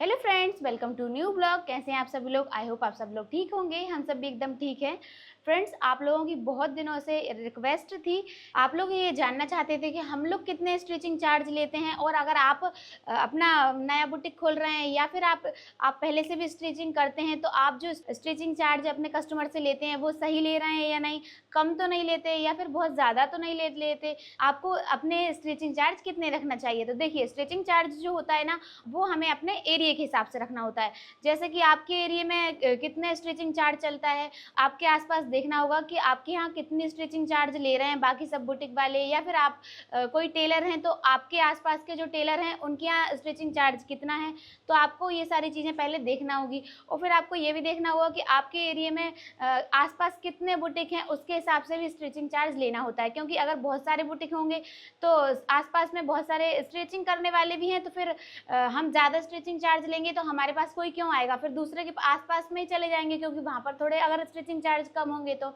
Hello friends, welcome to new blog. कैसे हैं आप सभी लोग? आई होप आप सब लोग ठीक होंगे। हम सब भी एकदम ठीक हैं। फ्रेंड्स, आप लोगों की बहुत दिनों से रिक्वेस्ट थी, आप लोग ये जानना चाहते थे कि हम लोग कितने स्टिचिंग चार्ज लेते हैं, और अगर आप अपना नया बुटीक खोल रहे हैं या फिर आप पहले से भी स्टिचिंग करते हैं तो आप जो स्टिचिंग चार्ज अपने कस्टमर से लेते हैं वो सही ले रहे हैं या नहीं, कम तो नहीं लेते या फिर बहुत ज़्यादा तो नहीं लेते, आपको अपने स्टिचिंग चार्ज कितने रखना चाहिए। तो देखिए, स्टिचिंग चार्ज जो होता है ना, वो हमें अपने एरिया के हिसाब से रखना होता है। जैसे कि आपके एरिया में कितने स्टिचिंग चार्ज चलता है, आपके आसपास देखना होगा कि आपके यहाँ कितनी स्टिचिंग चार्ज ले रहे हैं बाकी सब बुटीक वाले, या फिर आप कोई टेलर हैं तो आपके आसपास के जो टेलर हैं उनके यहाँ स्टिचिंग चार्ज कितना है। तो आपको ये सारी चीज़ें पहले देखना होगी, और फिर आपको ये भी देखना होगा कि आपके एरिया में आसपास कितने बुटीक हैं, उसके हिसाब से भी स्टिचिंग चार्ज लेना होता है। क्योंकि अगर बहुत सारे बुटीक होंगे तो आसपास में बहुत सारे स्टिचिंग करने वाले भी हैं, तो फिर हम ज़्यादा स्टिचिंग चार्ज लेंगे तो हमारे पास कोई क्यों आएगा, फिर दूसरे के आसपास में ही चले जाएंगे, क्योंकि वहाँ पर थोड़े अगर स्टिचिंग चार्ज कम होंगे तो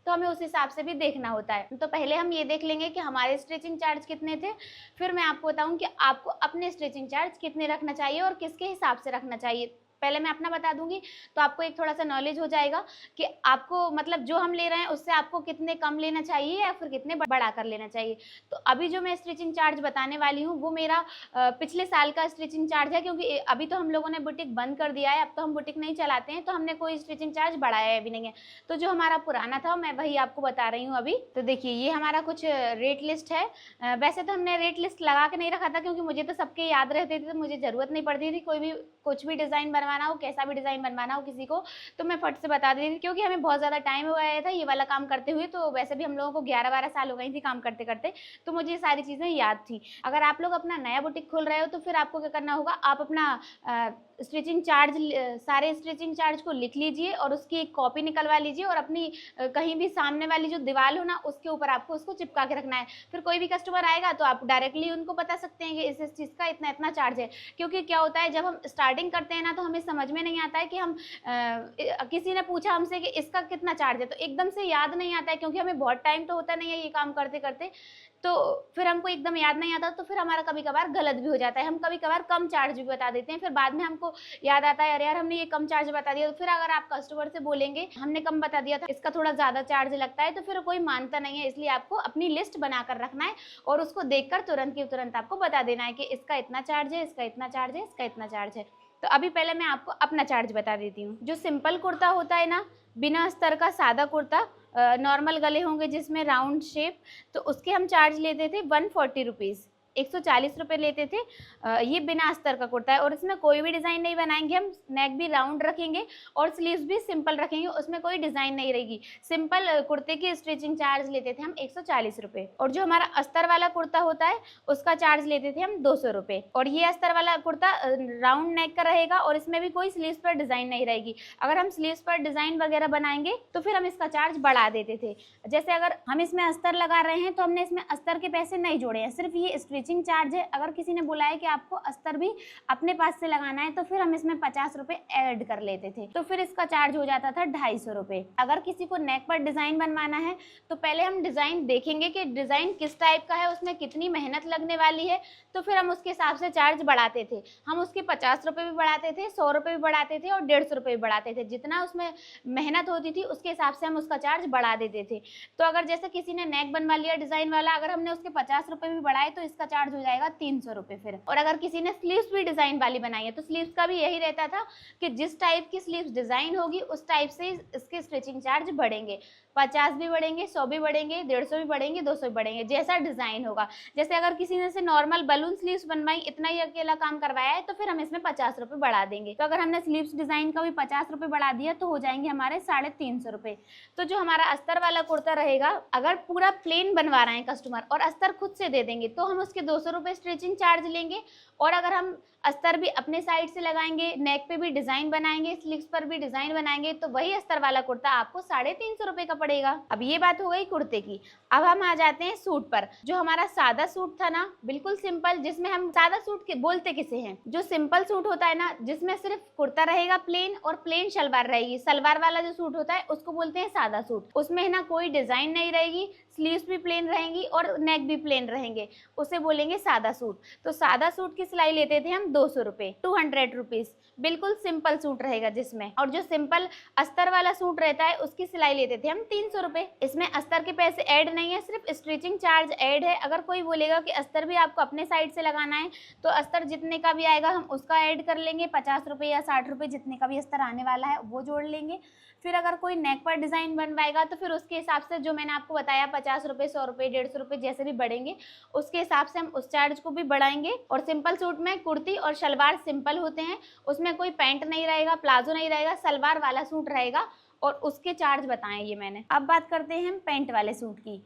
हमें उस हिसाब से भी देखना होता है। तो पहले हम ये देख लेंगे कि हमारे स्टिचिंग चार्ज कितने थे, फिर मैं आपको बताऊं कि आपको अपने स्टिचिंग चार्ज कितने रखना चाहिए और किसके हिसाब से रखना चाहिए। पहले मैं अपना बता दूंगी तो आपको एक थोड़ा सा नॉलेज हो जाएगा कि आपको मतलब जो हम ले रहे हैं उससे आपको कितने कम लेना चाहिए या फिर कितने बढ़ा कर लेना चाहिए। तो अभी जो मैं स्टिचिंग चार्ज बताने वाली हूँ वो मेरा पिछले साल का स्टिचिंग चार्ज है, क्योंकि अभी तो हम लोगों ने बुटीक बंद कर दिया है, अब तो हम बुटीक नहीं चलाते हैं, तो हमने कोई स्टिचिंग चार्ज बढ़ाया भी नहीं है। तो जो हमारा पुराना था मैं वही आपको बता रही हूँ अभी। तो देखिए, ये हमारा कुछ रेट लिस्ट है। वैसे तो हमने रेट लिस्ट लगा के नहीं रखा था, क्योंकि मुझे तो सबके याद रहते थे, तो मुझे ज़रूरत नहीं पड़ती थी कोई भी कुछ भी डिज़ाइन बनवाना हो, कैसा भी डिज़ाइन बनवाना हो किसी को, तो मैं फट से बता देती थी। क्योंकि हमें बहुत ज़्यादा टाइम हो गया था ये वाला काम करते हुए, तो वैसे भी हम लोगों को 11-12 साल हो गई थी काम करते करते, तो मुझे ये सारी चीज़ें याद थी। अगर आप लोग अपना नया बुटीक खोल रहे हो तो फिर आपको क्या करना होगा, आप अपना स्टिचिंग चार्ज सारे स्टिचिंग चार्ज को लिख लीजिए और उसकी एक कॉपी निकलवा लीजिए, और अपनी कहीं भी सामने वाली जो दीवार हो ना उसके ऊपर आपको उसको चिपका के रखना है। फिर कोई भी कस्टमर आएगा तो आप डायरेक्टली उनको बता सकते हैं कि इस चीज़ का इतना इतना चार्ज है। क्योंकि क्या होता है, जब हम स्टार्टिंग करते हैं ना तो हमें समझ में नहीं आता है कि हम किसी ने पूछा हमसे कि इसका कितना चार्ज है, तो एकदम से याद नहीं आता है, क्योंकि हमें बहुत टाइम तो होता नहीं है ये काम करते करते, तो फिर हमको एकदम याद नहीं आता, तो फिर हमारा कभी कभार गलत भी हो जाता है। हम कभी कभार कम चार्ज भी बता देते हैं, फिर बाद में हमको याद आता है अरे यार हमने ये कम चार्ज बता दिया। तो फिर अगर आप कस्टमर से बोलेंगे हमने कम बता दिया था, इसका थोड़ा ज़्यादा चार्ज लगता है, तो फिर कोई मानता नहीं है। इसलिए आपको अपनी लिस्ट बनाकर रखना है और उसको देखकर तुरंत की तुरंत आपको बता देना है कि इसका इतना चार्ज है, इसका इतना चार्ज है, इसका इतना चार्ज है। तो अभी पहले मैं आपको अपना चार्ज बता देती हूँ। जो सिंपल कुर्ता होता है ना, बिना अस्तर का सादा कुर्ता, नॉर्मल गले होंगे जिसमें राउंड शेप, तो उसके हम चार्ज लेते थे 140 रुपीज़, 140 रुपये लेते थे। ये बिना अस्तर का कुर्ता है और इसमें कोई भी डिज़ाइन नहीं बनाएंगे हम, नेक भी राउंड रखेंगे और स्लीव्स भी सिंपल रखेंगे, उसमें कोई डिज़ाइन नहीं रहेगी। सिंपल कुर्ते की स्टिचिंग चार्ज लेते थे हम 140 रुपये, और जो हमारा अस्तर वाला कुर्ता होता है उसका चार्ज लेते थे हम 200 रुपये। और ये अस्तर वाला कुर्ता राउंड नेक का रहेगा और इसमें भी कोई स्लीव्स पर डिज़ाइन नहीं रहेगी। अगर हम स्लीव्स पर डिज़ाइन वगैरह बनाएंगे तो फिर हम इसका चार्ज बढ़ा देते थे। जैसे अगर हम इसमें अस्तर लगा रहे हैं तो हमने इसमें अस्तर के पैसे नहीं जोड़े हैं, सिर्फ ये स्टिचिंग चार्ज है। अगर किसी ने बोला है कि आपको अस्तर भी अपने पास से लगाना है तो फिर हम इसमें 50 रुपए ऐड कर लेते थे, तो फिर इसका चार्ज हो जाता था 250 रुपए। अगर किसी को नेक पर डिजाइन बनवाना है तो पहले हम डिजाइन देखेंगे कि डिजाइन किस टाइप का है, उसमें कितनी मेहनत लगने वाली है, तो फिर हम उसके हिसाब से चार्ज बढ़ाते थे। हम उसके 50 रुपए भी बढ़ाते थे, 100 रुपए भी बढ़ाते थे और 150 रुपए भी बढ़ाते थे। जितना उसमें मेहनत होती थी उसके हिसाब से हम उसका चार्ज बढ़ा देते थे। तो अगर जैसे किसी ने नेक बनवा लिया डिजाइन वाला, अगर हमने उसके 50 रुपए भी बढ़ाए तो इसका चार्ज हो जाएगा 300 रुपए फिर। और अगर किसी ने स्लीव्स भी डिजाइन वाली बनाई है तो स्लीव्स का भी यही रहता था कि जिस टाइप की स्लीव्स डिजाइन होगी उस टाइप से इसके स्टिचिंग चार्ज बढ़ेंगे। 50 भी बढ़ेंगे, 100 भी बढ़ेंगे, 150 भी बढ़ेंगे, 200 भी बढ़ेंगे, जैसा डिजाइन होगा। जैसे अगर किसी ने से नॉर्मल बलून स्लीव्स बनवाई, इतना ही अकेला काम करवाया है, तो फिर हम इसमें 50 रुपए बढ़ा देंगे। तो अगर हमने स्लीव्स डिजाइन का भी 50 रुपए बढ़ा दिया तो हो जाएंगे हमारे 350 रुपए। तो जो हमारा अस्तर वाला कुर्ता रहेगा, अगर पूरा प्लेन बनवा रहे हैं कस्टमर और अस्तर खुद से दे देंगे तो हम उसके 200 रुपए स्टिचिंग चार्ज लेंगे। और अगर हम अस्तर भी अपने साइड से लगाएंगे, नेक पे भी डिजाइन बनाएंगे, स्लीव्स पर भी डिजाइन बनाएंगे, तो वही अस्तर वाला कुर्ता आपको 350 रुपए का पड़ेगा। अब ये बात हो गई कुर्ते की। अब हम आ जाते हैं सूट पर। जो हमारा सादा सूट था ना, बिल्कुल सिंपल, जिसमें हम सादा सूट के बोलते किसे हैं, जो सिंपल सूट होता है ना, जिसमें सिर्फ कुर्ता रहेगा प्लेन और प्लेन शलवार रहेगी, सलवार वाला जो सूट होता है उसको बोलते हैं सादा सूट। उसमें है ना कोई डिजाइन नहीं रहेगी, स्लीव्स भी प्लेन रहेंगी और नेक भी प्लेन रहेंगे, उसे बोलेंगे सादा सूट। तो सादा सूट की सिलाई लेते थे हम 200 रुपये, 200 रुपीज। बिल्कुल सिंपल सूट रहेगा जिसमें, और जो सिंपल अस्तर वाला सूट रहता है उसकी सिलाई लेते थे हम 300 रुपये। इसमें अस्तर के पैसे ऐड नहीं है, सिर्फ स्टिचिंग चार्ज ऐड है। अगर कोई बोलेगा कि अस्तर भी आपको अपने साइड से लगाना है तो अस्तर जितने का भी आएगा हम उसका ऐड कर लेंगे, 50 रुपये या 60 रुपये, जितने का भी अस्तर आने वाला है वो जोड़ लेंगे। फिर अगर कोई नेक पर डिजाइन बनवाएगा तो फिर उसके हिसाब से जो मैंने आपको बताया 50 रुपये, 100 रुपये, 150 रुपये जैसे भी बढ़ेंगे उसके हिसाब से हम उस चार्ज को भी बढ़ाएंगे। और सिंपल सूट में कुर्ती और शलवार सिंपल होते हैं, उसमें कोई पैंट नहीं रहेगा, प्लाजो नहीं रहेगा, सलवार वाला सूट रहेगा और उसके चार्ज बताएं ये मैंने। अब बात करते हैं हम पैंट वाले सूट की।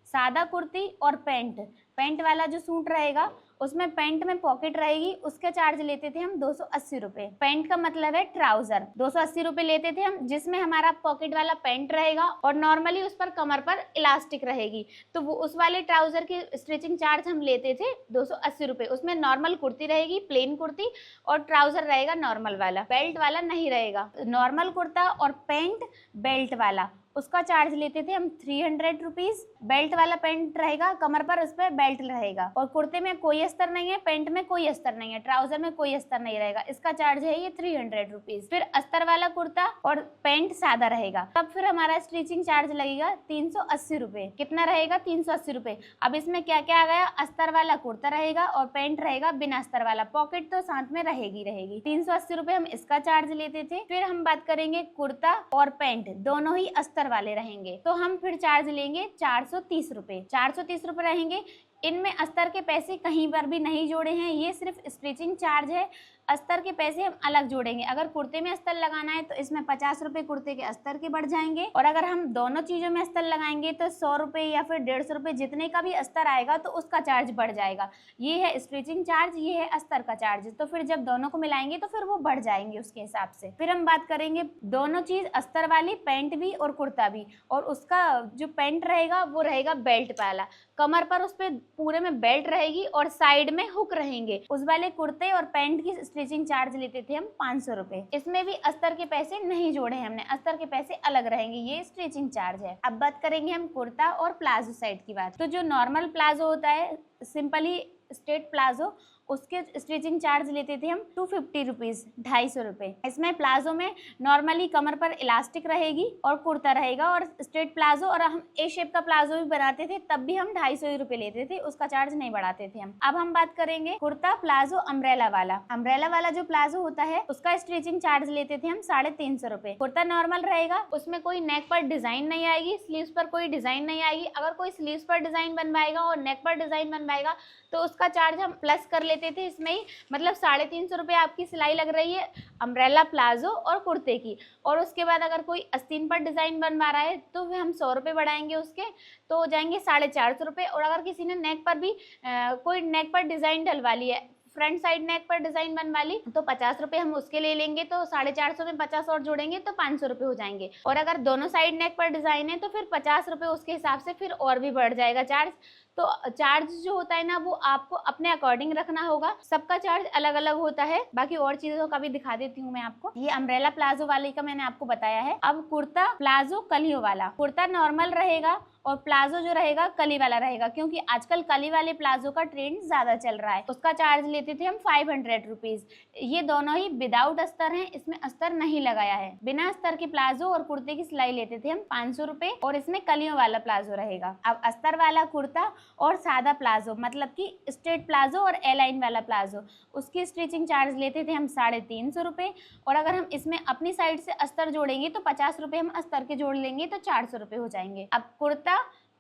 सादा कुर्ती और पैंट वाला जो सूट रहेगा उसमें पैंट में पॉकेट रहेगी, उसके चार्ज लेते थे हम 280 रुपये। पैंट का मतलब है ट्राउजर, 280 रुपये लेते थे हम, जिसमें हमारा पॉकेट वाला पैंट रहेगा और नॉर्मली उस पर कमर पर इलास्टिक रहेगी। तो वो उस वाले ट्राउजर की स्टिचिंग चार्ज हम लेते थे 280 रुपये। उसमें नॉर्मल कुर्ती रहेगी, प्लेन कुर्ती, और ट्राउजर रहेगा नॉर्मल वाला, बेल्ट वाला नहीं रहेगा। नॉर्मल कुर्ता और पैंट बेल्ट वाला, उसका चार्ज लेते थे हम 300 रुपीज। बेल्ट वाला पैंट रहेगा, कमर पर उस पर बेल्ट रहेगा, और कुर्ते में कोई अस्तर नहीं है, पैंट में कोई अस्तर नहीं है, ट्राउजर में कोई अस्तर नहीं रहेगा, इसका चार्ज है ये 300 रुपीज। फिर अस्तर वाला कुर्ता और पैंट सादा रहेगा, तब फिर हमारा स्टिचिंग चार्ज लगेगा 380 रुपये। कितना रहेगा? 380 रुपये। अब इसमें क्या क्या आ गया? अस्तर वाला कुर्ता रहेगा और पैंट रहेगा बिना अस्तर वाला, पॉकेट तो साथ में रहेगी 380 रुपये हम इसका चार्ज लेते थे। फिर हम बात करेंगे कुर्ता और पैंट दोनों ही अस्तर वाले रहेंगे, तो हम फिर चार्ज लेंगे 430 रुपये। 430 रुपये रहेंगे। इनमें अस्तर के पैसे कहीं पर भी नहीं जोड़े हैं, ये सिर्फ स्टिचिंग चार्ज है। अस्तर के पैसे हम अलग जोड़ेंगे। अगर कुर्ते में अस्तर लगाना है तो इसमें 50 रुपये कुर्ते के अस्तर के बढ़ जाएंगे, और अगर हम दोनों चीजों में अस्तर लगाएंगे तो 100 रुपये या फिर 150 रुपये, जितने का भी अस्तर आएगा तो उसका चार्ज बढ़ जाएगा। ये है स्टिचिंग चार्ज, ये है अस्तर का चार्ज। तो फिर जब दोनों को मिलाएंगे तो फिर वो बढ़ जाएंगे उसके हिसाब से। फिर हम बात करेंगे दोनों चीज, अस्तर वाली, पैंट भी और कुर्ता भी, और उसका जो पैंट रहेगा वो रहेगा बेल्ट वाला, कमर पर उस पर पूरे में बेल्ट रहेगी और साइड में हुक रहेंगे। उस वाले कुर्ते और पैंट की स्टिचिंग चार्ज लेते थे हम 500 रुपए। इसमें भी अस्तर के पैसे नहीं जोड़े हमने, अस्तर के पैसे अलग रहेंगे, ये स्टिचिंग चार्ज है। अब बात करेंगे हम कुर्ता और प्लाजो साइड की बात। तो जो नॉर्मल प्लाजो होता है, सिंपली स्ट्रेट प्लाजो, उसके स्टिचिंग चार्ज लेते थे हम 250 रुपीज, 250 रुपये। इसमें प्लाजो में नॉर्मली कमर पर इलास्टिक रहेगी और कुर्ता रहेगा, और स्ट्रेट प्लाजो, और हम ए शेप का प्लाजो भी बनाते थे तब भी हम 250 रुपये लेते थे, उसका चार्ज नहीं बढ़ाते थे हम। अब हम बात करेंगे कुर्ता प्लाजो अम्ब्रेला वाला। अम्ब्रेला वाला जो प्लाजो होता है उसका स्टिचिंग चार्ज लेते थे हम 350 रुपये। कुर्ता नॉर्मल रहेगा, उसमें कोई नेक पर डिजाइन नहीं आएगी, स्लीव्स पर कोई डिजाइन नहीं आएगी। अगर कोई स्लीव्स पर डिजाइन बनवाएगा और नेक पर डिजाइन बनवाएगा तो उसका चार्ज हम प्लस कर लेते थे इसमें ही, मतलब 350 रुपये आपकी सिलाई लग रही है अम्ब्रेला प्लाजो और कुर्ते की। और उसके बाद अगर कोई आस्तीन पर डिजाइन बनवा रहा है तो हम 100 रुपये बढ़ाएंगे उसके, तो हो जाएंगे 450 रुपये। और अगर किसी ने नेक पर भी कोई नेक पर डिजाइन डलवा ली है, फ्रंट साइड नेक पर डिजाइन बनवा ली, तो 50 रुपये हम उसके ले लेंगे, तो 450 में 50 और जोड़ेंगे तो 500 रुपये हो जाएंगे। और अगर दोनों साइड नेक पर डिजाइन है तो फिर 50 रुपये उसके हिसाब से फिर और भी बढ़ जाएगा चार्ज। तो चार्ज जो होता है ना वो आपको अपने अकॉर्डिंग रखना होगा, सबका चार्ज अलग अलग होता है। बाकी और चीजों का भी दिखा देती हूँ मैं आपको। ये अम्ब्रेला प्लाजो वाले का मैंने आपको बताया है। अब कुर्ता प्लाजो कलियों वाला। कुर्ता नॉर्मल रहेगा और प्लाजो जो रहेगा कली वाला रहेगा, क्योंकि आजकल कली वाले प्लाजो का ट्रेंड ज्यादा चल रहा है। उसका चार्ज लेते थे हम 500 रुपीज। ये दोनों ही विदाउट अस्तर हैं, इसमें अस्तर नहीं लगाया है। बिना अस्तर के प्लाजो और कुर्ते की सिलाई लेते थे हम 500 रुपए, और इसमें कलियों वाला प्लाजो रहेगा। अब अस्तर वाला कुर्ता और सादा प्लाजो, मतलब कि स्ट्रेट प्लाजो और ए लाइन वाला प्लाजो, उसकी स्टिचिंग चार्ज लेते थे हम 350 रुपये। और अगर हम इसमें अपनी साइड से अस्तर जोड़ेंगे तो 50 रुपये हम अस्तर के जोड़ लेंगे तो 400 रुपये हो जाएंगे। अब कुर्ता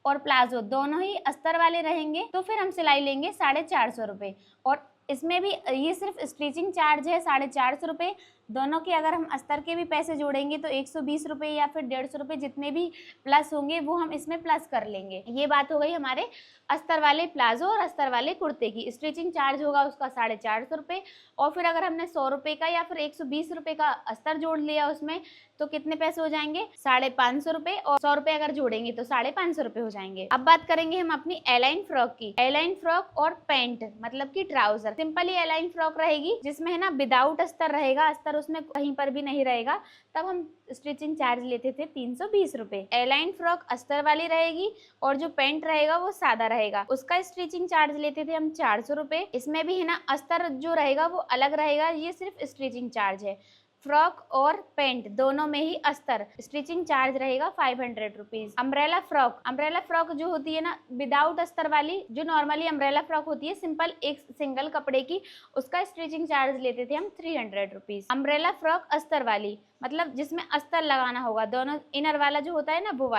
और प्लाजो दोनों ही अस्तर वाले रहेंगे तो फिर हम सिलाई लेंगे 450 रुपये। और इसमें भी ये सिर्फ स्टिचिंग चार्ज है 450 रुपये। दोनों के अगर हम अस्तर के भी पैसे जोड़ेंगे तो 120 रुपये या फिर 150 रुपये, जितने भी प्लस होंगे वो हम इसमें प्लस कर लेंगे। ये बात हो गई हमारे अस्तर वाले प्लाजो और अस्तर वाले कुर्ते की। स्टिचिंग चार्ज होगा उसका 450 रुपये। और फिर अगर हमने 100 रुपये का या फिर 120 रुपये का अस्तर जोड़ लिया उसमें तो कितने पैसे हो जाएंगे? 550 रुपये। और 100 रुपये अगर जोड़ेंगे तो 550 रुपये हो जाएंगे। अब बात करेंगे हम अपनी एलाइन फ्रॉक की। एलाइन फ्रॉक और पैंट मतलब की ट्राउजर, सिंपल ही एलाइन फ्रॉक रहेगी जिसमें है ना विदाउट अस्तर रहेगा, अस्तर उसमें कहीं पर भी नहीं रहेगा, तब हम स्टिचिंग चार्ज लेते थे 320 रुपए। एलाइन फ्रॉक अस्तर वाली रहेगी और जो पैंट रहेगा वो सादा रहेगा, उसका स्टिचिंग चार्ज लेते थे हम 400 रुपए। इसमें भी है ना अस्तर जो रहेगा वो अलग रहेगा, ये सिर्फ स्टिचिंग चार्ज है। फ्रॉक और पैंट दोनों में ही अस्तर, स्टिचिंग चार्ज रहेगा 500 रुपीज। अम्ब्रेला फ्रॉक जो होती है ना विदाउट अस्तर वाली, जो नॉर्मली अम्ब्रेला फ्रॉक होती है सिंपल एक सिंगल कपड़े की, उसका स्टिचिंग चार्ज लेते थे हम 300 रुपीज। अम्ब्रेला फ्रॉक अस्तर वाली मतलब जिसमें अस्तर लगाना होगा, दोनों इनर वाला जो होता है ना वो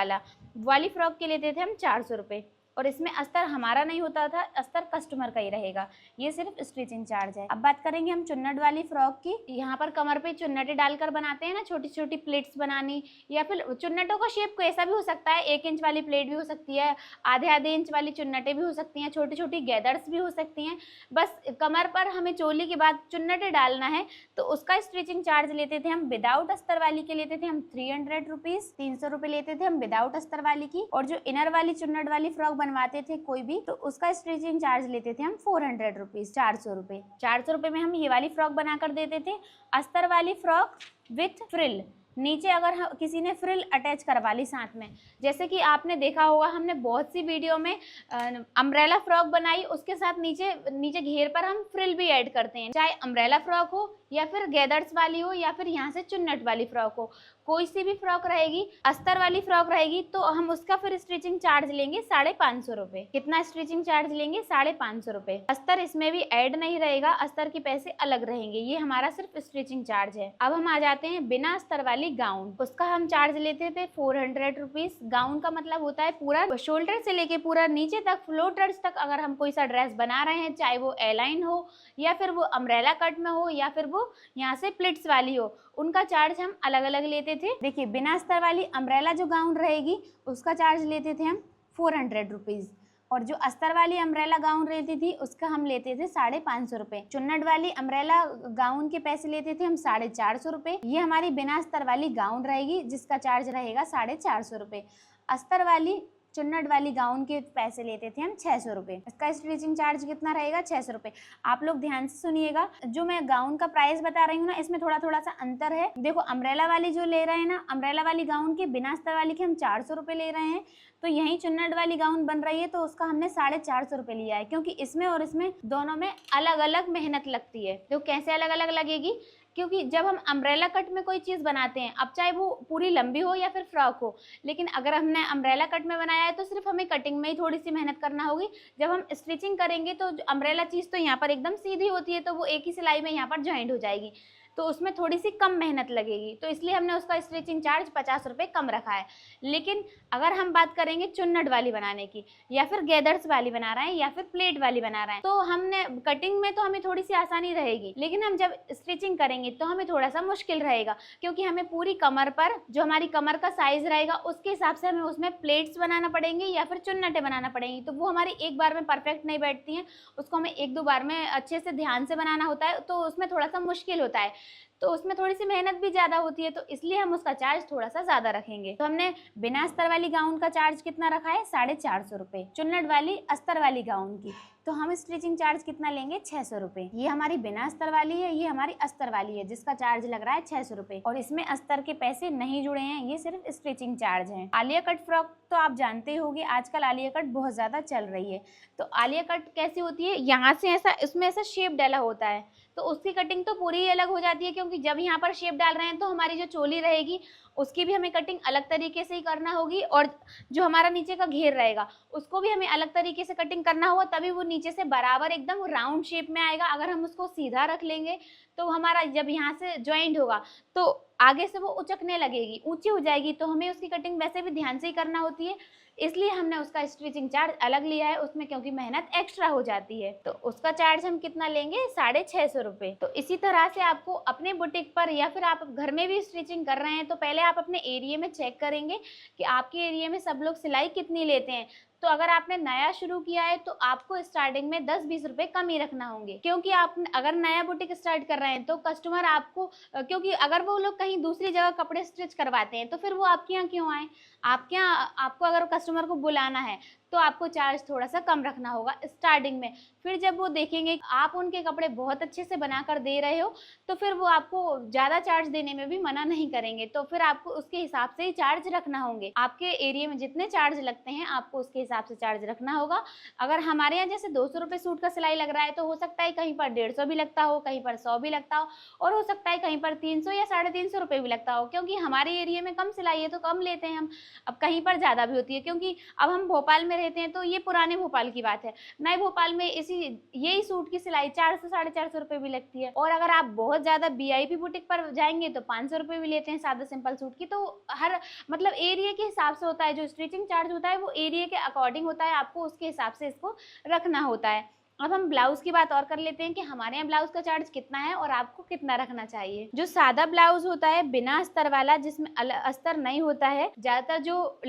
वाली फ्रॉक के लेते थे हम 400 रुपए, और इसमें अस्तर हमारा नहीं होता था, अस्तर कस्टमर का ही रहेगा, ये सिर्फ स्टिचिंग चार्ज है। अब बात करेंगे हम चुन्नट वाली फ्रॉक की। यहाँ पर कमर पे चुन्नटें डालकर बनाते हैं ना, छोटी छोटी प्लेट्स बनानी, या फिर चुन्नटों का शेप कैसा भी हो सकता है, 1 इंच वाली प्लेट भी हो सकती है, आधे इंच वाली चुन्नटें भी हो सकती हैं, छोटी छोटी गैदर्स भी हो सकती हैं। बस कमर पर हमें चोली के बाद चुन्नटें डालना है तो उसका स्टिचिंग चार्ज लेते थे हम विदाउट अस्तर वाली के लेते थे हम 300 रुपीज, 300 रुपए लेते थे हम विदाउट अस्तर वाली की। और जो इनर वाली चुन्नट वाली फ्रॉक बनवाते थे कोई भी, तो उसका स्टिचिंग चार्ज लेते थे हम 400 रुपीज, 400 रुपए। 400 रुपए में हम ये वाली फ्रॉक बनाकर देते थे। अस्तर वाली फ्रॉक विथ फ्रिल, नीचे अगर किसी ने फ्रिल अटैच करवा ली साथ में, जैसे कि आपने देखा होगा हमने बहुत सी वीडियो में अम्ब्रेला फ्रॉक बनाई, उसके साथ नीचे घेर पर हम फ्रिल भी ऐड करते हैं, चाहे अम्ब्रेला फ्रॉक हो या फिर गैदर्स वाली हो या फिर यहाँ से चुन्नट वाली फ्रॉक हो, कोई सी भी फ्रॉक रहेगी। अस्तर वाली फ्रॉक रहेगी तो हम उसका फिर स्टिचिंग चार्ज लेंगे 550 रुपए। कितना स्टिचिंग चार्ज लेंगे? 550 रुपए। अस्तर इसमें भी ऐड नहीं रहेगा, अस्तर के पैसे अलग रहेंगे, ये हमारा सिर्फ स्टिचिंग चार्ज है। अब हम आ जाते हैं बिना अस्तर वाली गाउन, उसका हम चार्ज लेते थे 400 रुपीज। गाउन का मतलब होता है पूरा शोल्डर से लेके पूरा नीचे तक फ्लोटर्स तक अगर हम कोई सा ड्रेस बना रहे हैं, चाहे वो एलाइन हो या फिर वो अम्ब्रेला कट में हो या फिर वो यहाँ से प्लिट्स वाली हो, उनका चार्ज हम अलग अलग लेते थे। देखिए बिना अस्तर वाली अम्ब्रेला जो गाउन रहेगी उसका चार्ज लेते थे हम 400 रुपीज, और जो अस्तर वाली अम्ब्रेला गाउन रहती थी उसका हम लेते थे 550 रुपए। चुन्नट वाली अम्ब्रेला गाउन के पैसे लेते थे हम 450 रुपए। ये हमारी बिना अस्तर वाली गाउन रहेगी जिसका चार्ज रहेगा 450 रुपए। अस्तर वाली चुन्नट वाली गाउन के पैसे लेते थे हम 600 रुपए। इसका स्टिचिंग चार्ज कितना रहेगा? 600 रुपए। आप लोग ध्यान से सुनिएगा, जो मैं गाउन का प्राइस बता रही हूँ ना, इसमें थोड़ा थोड़ा सा अंतर है। देखो अम्ब्रेला वाली जो ले रहे हैं ना, अम्ब्रेला वाली गाउन के बिना अस्तर वाली के हम 400 रुपए ले रहे हैं, तो यही चुन्नट वाली गाउन बन रही है तो उसका हमने 450 रुपए लिया है, क्योंकि इसमें और इसमें दोनों में अलग अलग मेहनत लगती है। तो कैसे अलग अलग लगेगी? क्योंकि जब हम अम्ब्रेला कट में कोई चीज़ बनाते हैं, अब चाहे वो पूरी लंबी हो या फिर फ्रॉक हो, लेकिन अगर हमने अम्ब्रेला कट में बनाया है तो सिर्फ हमें कटिंग में ही थोड़ी सी मेहनत करना होगी। जब हम स्टिचिंग करेंगे तो अम्ब्रेला चीज़ तो यहाँ पर एकदम सीधी होती है, तो वो एक ही सिलाई में यहाँ पर ज्वाइंट हो जाएगी, तो उसमें थोड़ी सी कम मेहनत लगेगी, तो इसलिए हमने उसका स्टिचिंग चार्ज 50 रुपये कम रखा है। लेकिन अगर हम बात करेंगे चुन्नट वाली बनाने की, या फिर गैदर्स वाली बना रहे हैं या फिर प्लेट वाली बना रहे हैं, तो हमने कटिंग में तो हमें थोड़ी सी आसानी रहेगी, लेकिन हम जब स्टिचिंग करेंगे तो हमें थोड़ा सा मुश्किल रहेगा, क्योंकि हमें पूरी कमर पर जो हमारी कमर का साइज रहेगा उसके हिसाब से हमें उसमें प्लेट्स बनाना पड़ेंगे या फिर चुन्नटें बनाना पड़ेंगी, तो वो हमारी एक बार में परफेक्ट नहीं बैठती हैं, उसको हमें 1-2 बार में अच्छे से ध्यान से बनाना होता है, तो उसमें थोड़ा सा मुश्किल होता है, तो उसमें थोड़ी सी मेहनत भी ज़्यादा होती है, तो इसलिए हम उसका चार्ज थोड़ा सा ज़्यादा रखेंगे। तो हमने बिना अस्तर वाली गाउन का चार्ज कितना रखा है? 450 रुपये। चुन्नट वाली अस्तर वाली गाउन की तो हम स्टिचिंग चार्ज कितना लेंगे? 600 रुपये। ये हमारी बिना अस्तर वाली है, ये हमारी अस्तर वाली है जिसका चार्ज लग रहा है 600 रुपये, और इसमें अस्तर के पैसे नहीं जुड़े हैं, ये सिर्फ स्टिचिंग चार्ज है। आलिया कट फ्रॉक तो आप जानते होंगे, आजकल आलिया कट बहुत ज़्यादा चल रही है। तो आलिया कट कैसी होती है? यहाँ से ऐसा इसमें ऐसा शेप डाला होता है, तो उसकी कटिंग तो पूरी अलग हो जाती है, क्योंकि जब यहाँ पर शेप डाल रहे हैं तो हमारी जो चोली रहेगी उसकी भी हमें कटिंग अलग तरीके से ही करना होगी, और जो हमारा नीचे का घेर रहेगा उसको भी हमें अलग तरीके से कटिंग करना होगा, तभी वो नीचे से बराबर एकदम राउंड शेप में आएगा। अगर हम उसको सीधा रख लेंगे तो हमारा जब यहाँ से ज्वाइंट होगा तो आगे से वो उचकने लगेगी, ऊंची हो जाएगी, तो हमें उसकी कटिंग वैसे भी ध्यान से ही करना होती है, इसलिए हमने उसका स्टिचिंग चार्ज अलग लिया है उसमें, क्योंकि मेहनत एक्स्ट्रा हो जाती है। तो उसका चार्ज हम कितना लेंगे? 650 रुपये। तो इसी तरह से आपको अपने बुटीक पर या फिर आप घर में भी स्टिचिंग कर रहे हैं तो पहले आप अपने एरिया में चेक करेंगे कि आपके एरिया में सब लोग सिलाई कितनी लेते हैं। तो अगर आपने नया शुरू किया है तो आपको स्टार्टिंग में 10-20 रुपए कम ही रखना होंगे, क्योंकि आप अगर नया बुटीक स्टार्ट कर रहे हैं तो कस्टमर आपको, क्योंकि अगर वो लोग कहीं दूसरी जगह कपड़े स्टिच करवाते हैं तो फिर वो आपके यहाँ क्यों आए? आपके यहाँ आपको अगर कस्टमर को बुलाना है तो आपको चार्ज थोड़ा सा कम रखना होगा स्टार्टिंग में। फिर जब वो देखेंगे आप उनके कपड़े बहुत अच्छे से बनाकर दे रहे हो तो फिर वो आपको ज़्यादा चार्ज देने में भी मना नहीं करेंगे, तो फिर आपको उसके हिसाब से ही चार्ज रखना होंगे। आपके एरिया में जितने चार्ज लगते हैं आपको उसके हिसाब से चार्ज रखना होगा। अगर हमारे यहाँ जैसे 200 रुपये सूट का सिलाई लग रहा है तो हो सकता है कहीं पर 150 भी लगता हो, कहीं पर 100 भी लगता हो, और हो सकता है कहीं पर 300 या 350 रुपये भी लगता हो, क्योंकि हमारे एरिया में कम सिलाई है तो कम लेते हैं हम। अब कहीं पर ज़्यादा भी होती है, क्योंकि अब हम भोपाल में रहते हैं तो ये पुराने भोपाल की बात है। नए भोपाल में यही सूट की सिलाई 400 450 रुपये भी लगती है। और अगर आप बहुत ज़्यादा VIP बुटीक पर जाएंगे तो 500 रुपये भी लेते हैं सादा सिंपल सूट की। तो हर मतलब एरिया के हिसाब से होता है, जो स्टिचिंग चार्ज होता है वो एरिया के अकॉर्डिंग होता है, आपको उसके हिसाब से इसको रखना होता है। अब हम ब्लाउज की बात और कर लेते हैं कि हमारे यहाँ ब्लाउज का चार्ज कितना है और आपको कितना रखना चाहिए। जो सादा ब्लाउज होता है बिना अस्तर वाला, जिसमें अस्तर नहीं होता है, ज्यादातर जो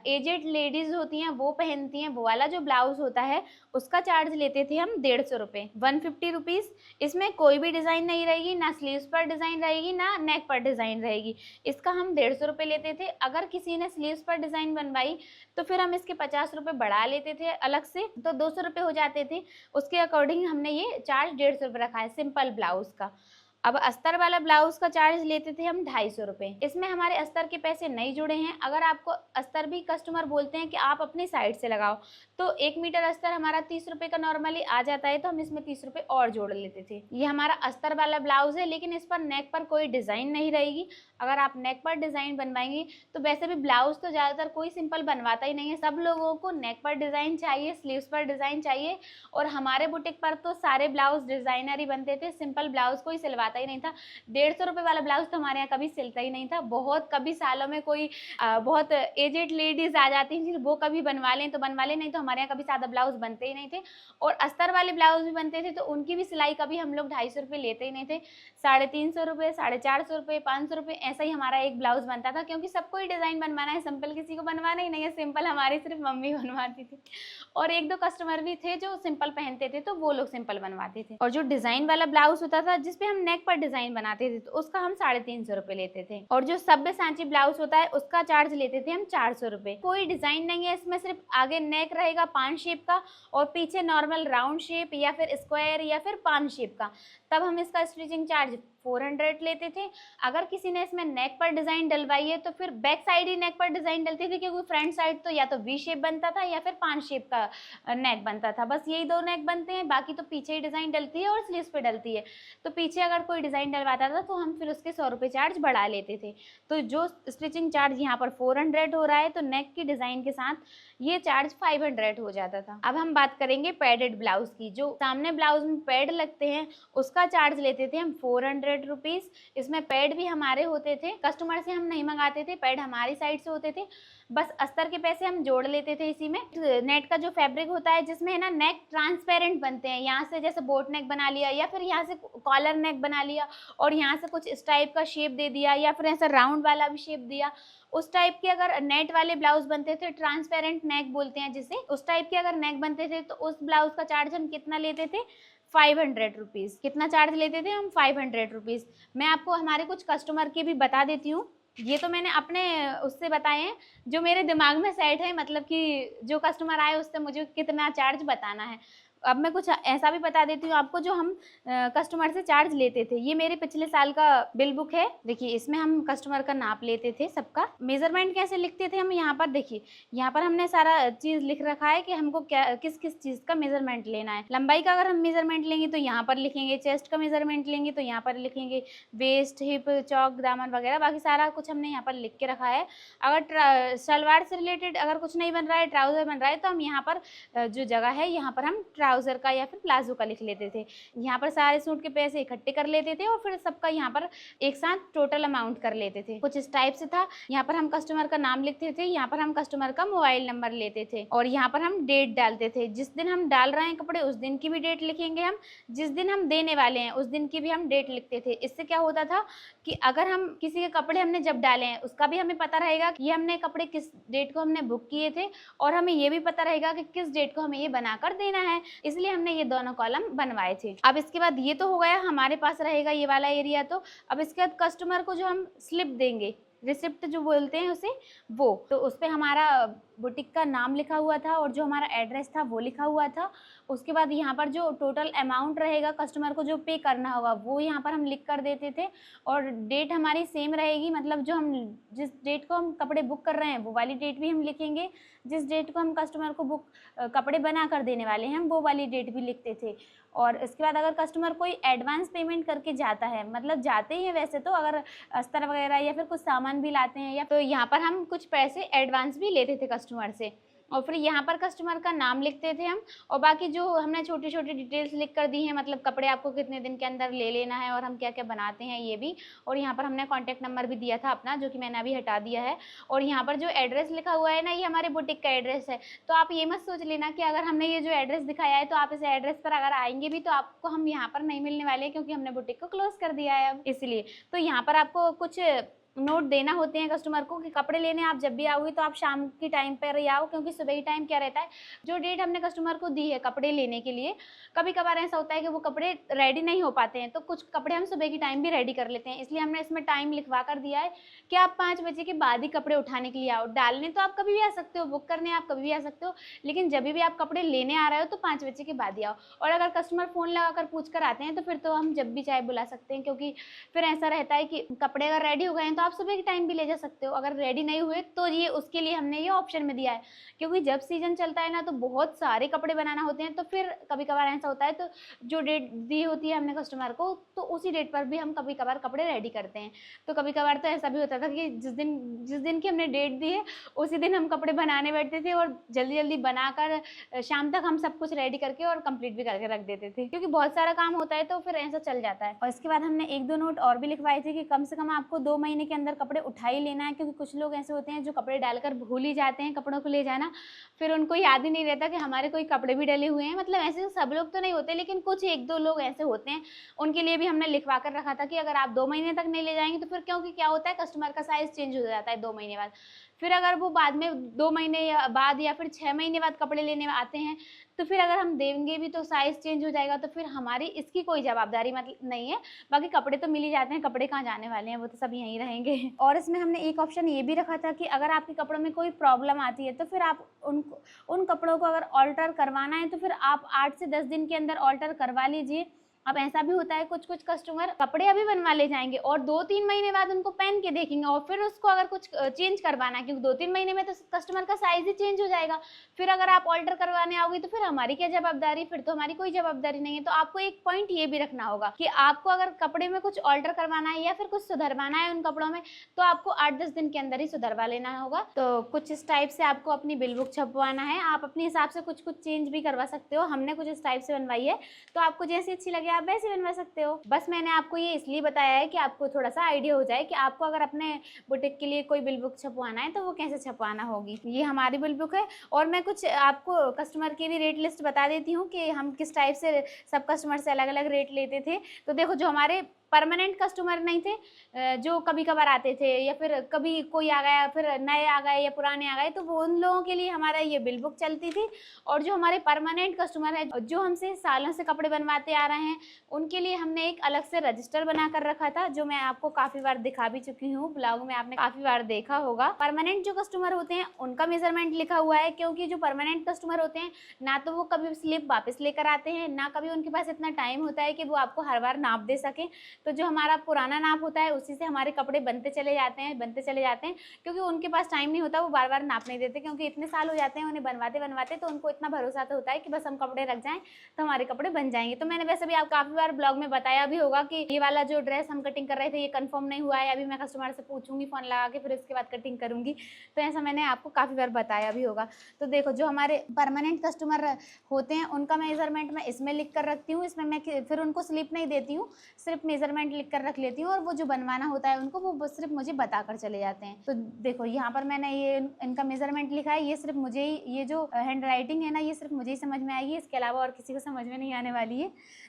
एजेड लेडीज होती हैं वो पहनती हैं, वो वाला जो ब्लाउज होता है उसका चार्ज लेते थे हम 150 रुपये, 150 रुपीज़। इसमें कोई भी डिज़ाइन नहीं रहेगी, ना स्लीव्स पर डिज़ाइन रहेगी ना नेक पर डिज़ाइन रहेगी। इसका हम 150 रुपये लेते थे। अगर किसी ने स्लीव्स पर डिज़ाइन बनवाई तो फिर हम इसके 50 रुपये बढ़ा लेते थे अलग से, तो 200 रुपये हो जाते थे। उसके अकॉर्डिंग हमने ये चार्ज 150 रुपये रखा है सिंपल ब्लाउज का। अब अस्तर वाला ब्लाउज का चार्ज लेते थे हम 250 रुपये। इसमें हमारे अस्तर के पैसे नहीं जुड़े हैं। अगर आपको अस्तर भी कस्टमर बोलते हैं कि आप अपनी साइड से लगाओ तो 1 मीटर अस्तर हमारा 30 रुपये का नॉर्मली आ जाता है, तो हम इसमें 30 रुपये और जोड़ लेते थे। ये हमारा अस्तर वाला ब्लाउज है, लेकिन इस पर नेक पर कोई डिज़ाइन नहीं रहेगी। अगर आप नेक पर डिज़ाइन बनवाएंगे तो वैसे भी ब्लाउज तो ज़्यादातर कोई सिंपल बनवाता ही नहीं है, सब लोगों को नेक पर डिज़ाइन चाहिए, स्लीव्स पर डिज़ाइन चाहिए। और हमारे बुटीक पर तो सारे ब्लाउज डिज़ाइनर ही बनते थे, सिंपल ब्लाउज कोई सिलवाता ही नहीं था। 150 रुपये वाला ब्लाउज तो हमारे यहाँ कभी सिलता ही नहीं था। बहुत कभी सालों में कोई बहुत एजेड लेडीज आ जाती थी, वो कभी बनवा लें तो बनवा लें, नहीं तो हमारे यहाँ कभी सादा ब्लाउज बनते ही नहीं थे। और अस्तर वाले ब्लाउज भी बनते थे तो उनकी भी सिलाई कभी हम लोग 250 रुपये लेते ही नहीं थे। 350 रुपये, 450 रुपये, 500 रुपये ऐसा ही हमारा एक ब्लाउज बनता था, क्योंकि सबको ही डिज़ाइन बनवाना है, सिंपल किसी को बनवाना ही नहीं है। सिंपल हमारी सिर्फ मम्मी बनवाती थी, और 1-2 कस्टमर भी थे जो सिंपल पहनते थे तो वो लोग सिंपल बनवाते थे। और जो डिज़ाइन वाला ब्लाउज होता था जिसपे हम नेक पर डिज़ाइन बनाते थे तो उसका हम 350 रुपये लेते थे। और जो सभ्य सांची ब्लाउज होता है उसका चार्ज लेते थे हम 400 रुपये। कोई डिज़ाइन नहीं है इसमें, सिर्फ आगे नेक रहेगा पान शेप का और पीछे नॉर्मल राउंड शेप या फिर स्क्वायर या फिर पान शेप का, तब हम इसका स्टिचिंग चार्ज 400 लेते थे। अगर किसी ने इसमें नेक पर डिज़ाइन डलवाई है तो फिर बैक साइड ही नेक पर डिज़ाइन डलती थी, क्योंकि फ्रंट साइड तो या तो वी शेप बनता था या फिर पान शेप का नेक बनता था। बस यही 2 नेक बनते हैं, बाकी तो पीछे ही डिज़ाइन डलती है और स्लीव्स पे डलती है। तो पीछे अगर कोई डिज़ाइन डलवाता था तो हम फिर उसके 100 रुपये चार्ज बढ़ा लेते थे। तो जो स्टिचिंग चार्ज यहाँ पर 400 हो रहा है तो नेक की डिज़ाइन के साथ ये चार्ज 500 हो जाता था। अब हम बात करेंगे पैडेड ब्लाउज की। जो सामने ब्लाउज में पैड लगते हैं उसका चार्ज लेते थे हम 400 रुपीज़। इसमें पैड भी हमारे होते थे, कस्टमर से हम नहीं मंगाते थे, पैड हमारी साइड से होते थे। बस अस्तर के पैसे हम जोड़ लेते थे इसी में। नेट का जो फैब्रिक होता है जिसमें है ना नेक ट्रांसपेरेंट बनते हैं, यहाँ से जैसे बोट नेक बना लिया या फिर यहाँ से कॉलर नेक बना लिया और यहाँ से कुछ इस टाइप का शेप दे दिया या फिर ऐसा राउंड वाला भी शेप दिया, उस टाइप के अगर नेट वाले ब्लाउज बनते थे, ट्रांसपेरेंट नेक बोलते हैं जिसे, उस टाइप के अगर नेक बनते थे तो उस ब्लाउज का चार्ज हम कितना लेते थे 500 रुपीज़। कितना चार्ज लेते थे हम 500 रुपीज़। मैं आपको हमारे कुछ कस्टमर के भी बता देती हूँ। ये तो मैंने अपने उससे बताए हैं जो मेरे दिमाग में सेट है, मतलब कि जो कस्टमर आए उससे मुझे कितना चार्ज बताना है। अब मैं कुछ ऐसा भी बता देती हूँ आपको जो हम कस्टमर से चार्ज लेते थे। ये मेरे पिछले साल का बिल बुक है, देखिए इसमें हम कस्टमर का नाप लेते थे सबका। मेजरमेंट कैसे लिखते थे हम, यहाँ पर देखिए, यहाँ पर हमने सारा चीज़ लिख रखा है कि हमको क्या किस किस चीज़ का मेजरमेंट लेना है। लंबाई का अगर हम मेजरमेंट लेंगे तो यहाँ पर लिखेंगे, चेस्ट का मेजरमेंट लेंगे तो यहाँ पर लिखेंगे, वेस्ट, हिप, चौक, दामन वगैरह, बाकी सारा कुछ हमने यहाँ पर लिख के रखा है। अगर सलवार से रिलेटेड अगर कुछ नहीं बन रहा है, ट्राउज़र बन रहा है, तो हम यहाँ पर जो जगह है यहाँ पर हम ट्राउज़र का या फिर प्लाजो का लिख लेते थे। यहाँ पर सारे सूट के पैसे इकट्ठे कर लेते थे और फिर सबका यहाँ पर एक साथ टोटल अमाउंट कर लेते थे। कुछ इस टाइप से था। यहाँ पर हम कस्टमर का नाम लिखते थे, यहाँ पर हम कस्टमर का मोबाइल नंबर लेते थे और यहाँ पर हम डेट डालते थे। जिस दिन हम डाल रहे हैं कपड़े उस दिन की भी डेट लिखेंगे हम, जिस दिन हम देने वाले हैं उस दिन की भी हम डेट लिखते थे। इससे क्या होता था कि अगर हम किसी के कपड़े हमने जब डाले हैं उसका भी हमें पता रहेगा कि ये हमने कपड़े किस डेट को हमने बुक किए थे और हमें ये भी पता रहेगा कि किस डेट को हमें ये बनाकर देना है, इसलिए हमने ये दोनों कॉलम बनवाए थे। अब इसके बाद ये तो हो गया, हमारे पास रहेगा ये वाला एरिया। तो अब इसके बाद कस्टमर को जो हम स्लिप देंगे, रिसिप्ट जो बोलते हैं उसे, वो तो उस पे हमारा बुटीक का नाम लिखा हुआ था और जो हमारा एड्रेस था वो लिखा हुआ था। उसके बाद यहाँ पर जो टोटल अमाउंट रहेगा कस्टमर को जो पे करना होगा वो यहाँ पर हम लिख कर देते थे, और डेट हमारी सेम रहेगी, मतलब जो हम जिस डेट को हम कपड़े बुक कर रहे हैं वो वाली डेट भी हम लिखेंगे, जिस डेट को हम कस्टमर को कपड़े बना कर देने वाले हैं हम वो वाली डेट भी लिखते थे। और इसके बाद अगर कस्टमर कोई एडवांस पेमेंट करके जाता है, मतलब जाते ही हैं वैसे तो, अगर अस्तर वगैरह या फिर कुछ सामान भी लाते हैं या तो यहाँ पर हम कुछ पैसे एडवांस भी लेते थे कस्टमर से, और फिर यहाँ पर कस्टमर का नाम लिखते थे हम, और बाकी जो हमने छोटी छोटी डिटेल्स लिख कर दी हैं, मतलब कपड़े आपको कितने दिन के अंदर ले लेना है और हम क्या क्या बनाते हैं ये भी, और यहाँ पर हमने कॉन्टैक्ट नंबर भी दिया था अपना, जो कि मैंने अभी हटा दिया है। और यहाँ पर जो एड्रेस लिखा हुआ है ना, ये हमारे बुटीक का एड्रेस है। तो आप ये मत सोच लेना कि अगर हमने ये जो एड्रेस दिखाया है तो आप इस एड्रेस पर अगर आएंगे भी तो आपको हम यहाँ पर नहीं मिलने वाले हैं, क्योंकि हमने बुटीक को क्लोज कर दिया है अब, इसलिए। तो यहाँ पर आपको कुछ नोट देना होते हैं कस्टमर को कि कपड़े लेने आप जब भी आओगे तो आप शाम की टाइम पर ही आओ, क्योंकि सुबह ही टाइम क्या रहता है, जो डेट हमने कस्टमर को दी है कपड़े लेने के लिए, कभी कभार ऐसा होता है कि वो कपड़े रेडी नहीं हो पाते हैं, तो कुछ कपड़े हम सुबह की टाइम भी रेडी कर लेते हैं, इसलिए हमने इसमें टाइम लिखवा कर दिया है कि आप 5 बजे के बाद ही कपड़े उठाने के लिए आओ। डालने तो आप कभी भी आ सकते हो, बुक करने आप कभी भी आ सकते हो, लेकिन जब भी आप कपड़े लेने आ रहे हो तो 5 बजे के बाद ही आओ। और अगर कस्टमर फ़ोन लगा कर पूछ कर आते हैं तो फिर तो हम जब भी चाहे बुला सकते हैं, क्योंकि फिर ऐसा रहता है कि कपड़े अगर रेडी हो गए हैं तो आप सुबह के टाइम भी ले जा सकते हो, अगर रेडी नहीं हुए तो ये उसके लिए हमने ये ऑप्शन में दिया है, क्योंकि जब सीजन चलता है ना तो बहुत सारे कपड़े बनाना होते हैं, तो फिर कभी कभार ऐसा होता है तो जो डेट दी होती है हमने कस्टमर को तो उसी डेट पर भी हम कभी कभार कपड़े रेडी करते हैं। तो कभी कभार तो ऐसा भी होता था कि जिस दिन की हमने डेट दी है उसी दिन हम कपड़े बनाने बैठते थे और जल्दी जल्दी बनाकर शाम तक हम सब कुछ रेडी करके और कंप्लीट भी करके रख देते थे, क्योंकि बहुत सारा काम होता है तो फिर ऐसा चल जाता है। और इसके बाद हमने 1-2 नोट और भी लिखवाए थे कि कम से कम आपको 2 महीने के अंदर कपड़े उठा ही लेना है, क्योंकि कुछ लोग ऐसे होते हैं जो कपड़े डालकर भूल ही जाते हैं कपड़ों को ले जाना, फिर उनको याद ही नहीं रहता कि हमारे कोई कपड़े भी डले हुए हैं। मतलब ऐसे सब लोग तो नहीं होते, लेकिन कुछ 1-2 लोग ऐसे होते हैं, उनके लिए भी हमने लिखवा कर रखा था कि अगर आप 2 महीने तक नहीं ले जाएंगे तो फिर, क्योंकि क्या होता है कस्टमर का साइज चेंज हो जाता है 2 महीने बाद, फिर अगर वो बाद में 2 महीने बाद या फिर 6 महीने बाद कपड़े लेने आते हैं तो फिर अगर हम देंगे भी तो साइज चेंज हो जाएगा, तो फिर हमारी इसकी कोई जवाबदारी मतलब नहीं है। बाकी कपड़े तो मिल ही जाते हैं, कपड़े कहाँ जाने वाले हैं, वो तो सब यहीं रहेंगे। और इसमें हमने एक ऑप्शन ये भी रखा था कि अगर आपके कपड़ों में कोई प्रॉब्लम आती है तो फिर आप उन कपड़ों को अगर ऑल्टर करवाना है तो फिर आप 8 से 10 दिन के अंदर ऑल्टर करवा लीजिए। अब ऐसा भी होता है कुछ कस्टमर कपड़े अभी बनवा ले जाएंगे और 2-3 महीने बाद उनको पहन के देखेंगे और फिर उसको अगर कुछ चेंज करवाना है, क्योंकि 2-3 महीने में तो कस्टमर का साइज ही चेंज हो जाएगा, फिर अगर आप ऑल्टर करवाने आओगे तो फिर हमारी क्या जवाबदारी, फिर तो हमारी कोई जवाबदारी नहीं है। तो आपको एक पॉइंट ये भी रखना होगा कि आपको अगर कपड़े में कुछ ऑल्टर करवाना है या फिर कुछ सुधरवाना है उन कपड़ों में तो आपको 8-10 दिन के अंदर ही सुधरवा लेना होगा। तो कुछ इस टाइप से आपको अपनी बिल बुक छपवाना है, आप अपने हिसाब से कुछ चेंज भी करवा सकते हो। हमने कुछ इस टाइप से बनवाई है, तो आपको जैसी अच्छी लगे आप वैसे बनवा सकते हो। बस मैंने आपको ये इसलिए बताया है कि आपको थोड़ा सा आइडिया हो जाए कि आपको अगर अपने बुटीक के लिए कोई बिल बुक छपवाना है तो वो कैसे छपवाना होगी। ये हमारी बिल बुक है और मैं कुछ आपको कस्टमर की भी रेट लिस्ट बता देती हूँ कि हम किस टाइप से सब कस्टमर से अलग अलग रेट लेते थे। तो देखो, जो हमारे परमानेंट कस्टमर नहीं थे, जो कभी कभार आते थे या फिर कभी कोई आ गया, फिर नए आ गए या पुराने आ गए, तो वो उन लोगों के लिए हमारा ये बिल बुक चलती थी। और जो हमारे परमानेंट कस्टमर है जो हमसे सालों से कपड़े बनवाते आ रहे हैं, उनके लिए हमने एक अलग से रजिस्टर बना कर रखा था, जो मैं आपको काफ़ी बार दिखा भी चुकी हूँ, ब्लॉग में आपने काफ़ी बार देखा होगा। परमानेंट जो कस्टमर होते हैं उनका मेजरमेंट लिखा हुआ है, क्योंकि जो परमानेंट कस्टमर होते हैं ना तो वो कभी स्लिप वापस लेकर आते हैं, ना कभी उनके पास इतना टाइम होता है कि वो आपको हर बार नाप दे सकें। तो जो हमारा पुराना नाप होता है उसी से हमारे कपड़े बनते चले जाते हैं, क्योंकि उनके पास टाइम नहीं होता, वो बार बार नाप नहीं देते, क्योंकि इतने साल हो जाते हैं उन्हें बनवाते, तो उनको इतना भरोसा तो होता है कि बस हम कपड़े रख जाएं तो हमारे कपड़े बन जाएंगे। तो मैंने वैसे भी आप काफ़ी बार ब्लॉग में बताया भी होगा कि ये वाला जो ड्रेस हम कटिंग कर रहे थे ये कंफर्म नहीं हुआ है, अभी मैं कस्टमर से पूछूंगी फ़ोन लगा के, फिर उसके बाद कटिंग करूँगी। तो ऐसा मैंने आपको काफ़ी बार बताया भी होगा। तो देखो, जो हमारे परमानेंट कस्टमर होते हैं उनका मेजरमेंट मैं इसमें लिख कर रखती हूँ, इसमें मैं फिर उनको स्लिप नहीं देती हूँ, सिर्फ मेजरमेंट लिख कर रख लेती हूँ, और वो जो बनवाना होता है उनको वो सिर्फ मुझे बता कर चले जाते हैं। तो देखो, यहाँ पर मैंने ये इनका मेजरमेंट लिखा है, ये सिर्फ मुझे ही, ये जो हैंड राइटिंग है ना, ये सिर्फ मुझे ही समझ में आएगी, इसके अलावा और किसी को समझ में नहीं आने वाली है।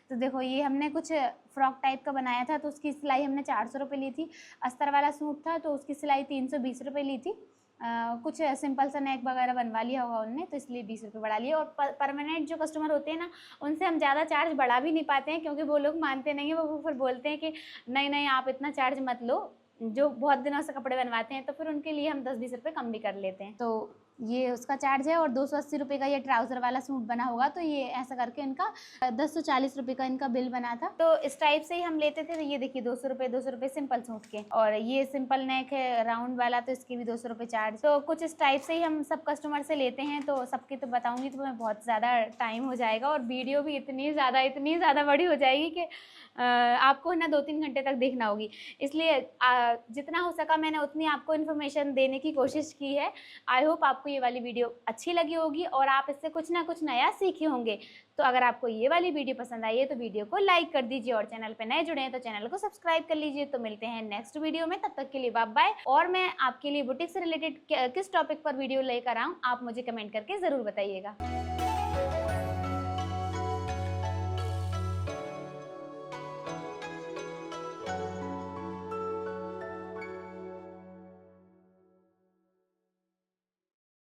तो देखो, ये हमने कुछ फ्रॉक टाइप का बनाया था, तो उसकी सिलाई हमने 400 रुपये ली थी। अस्तर वाला सूट था तो उसकी सिलाई 320 रुपये ली थी। कुछ सिंपल सा नेक वगैरह बनवा लिया होगा उनने, तो इसलिए 20 रुपये बढ़ा लिए। और परमानेंट जो कस्टमर होते हैं ना, उनसे हम ज़्यादा चार्ज बढ़ा भी नहीं पाते हैं, क्योंकि वो लोग मानते नहीं हैं, वो फिर बोलते हैं कि नहीं आप इतना चार्ज मत लो, जो बहुत दिनों से कपड़े बनवाते हैं तो फिर उनके लिए हम 10-20 रुपये कम भी कर लेते हैं। तो ये उसका चार्ज है। और 280 रुपये का ये ट्राउज़र वाला सूट बना होगा, तो ये ऐसा करके इनका 1040 रुपये का इनका बिल बना था। तो इस टाइप से ही हम लेते थे। तो ये देखिए 200 रुपये सिंपल सूट के, और ये सिंपल नेक है राउंड वाला, तो इसके भी 200 रुपये चार्ज। तो कुछ इस टाइप से ही हम सब कस्टमर से लेते हैं। तो सबके तो बताऊँगी तो मैं बहुत ज़्यादा टाइम हो जाएगा, और वीडियो भी इतनी ज़्यादा बड़ी हो जाएगी कि आपको ना 2-3 घंटे तक देखना होगी। इसलिए जितना हो सका मैंने उतनी आपको इन्फॉर्मेशन देने की कोशिश की है। आई होप आपको ये वाली वीडियो अच्छी लगी होगी और आप इससे कुछ ना कुछ नया सीखे होंगे। तो अगर आपको ये वाली वीडियो पसंद आई है तो वीडियो को लाइक कर दीजिए, और चैनल पे नए जुड़े हैं तो चैनल को सब्सक्राइब कर लीजिए। तो मिलते हैं नेक्स्ट वीडियो में, तब तक के लिए बाय बाय। और मैं आपके लिए बुटीक से रिलेटेड किस टॉपिक पर वीडियो लेकर आऊँ आप मुझे कमेंट करके ज़रूर बताइएगा।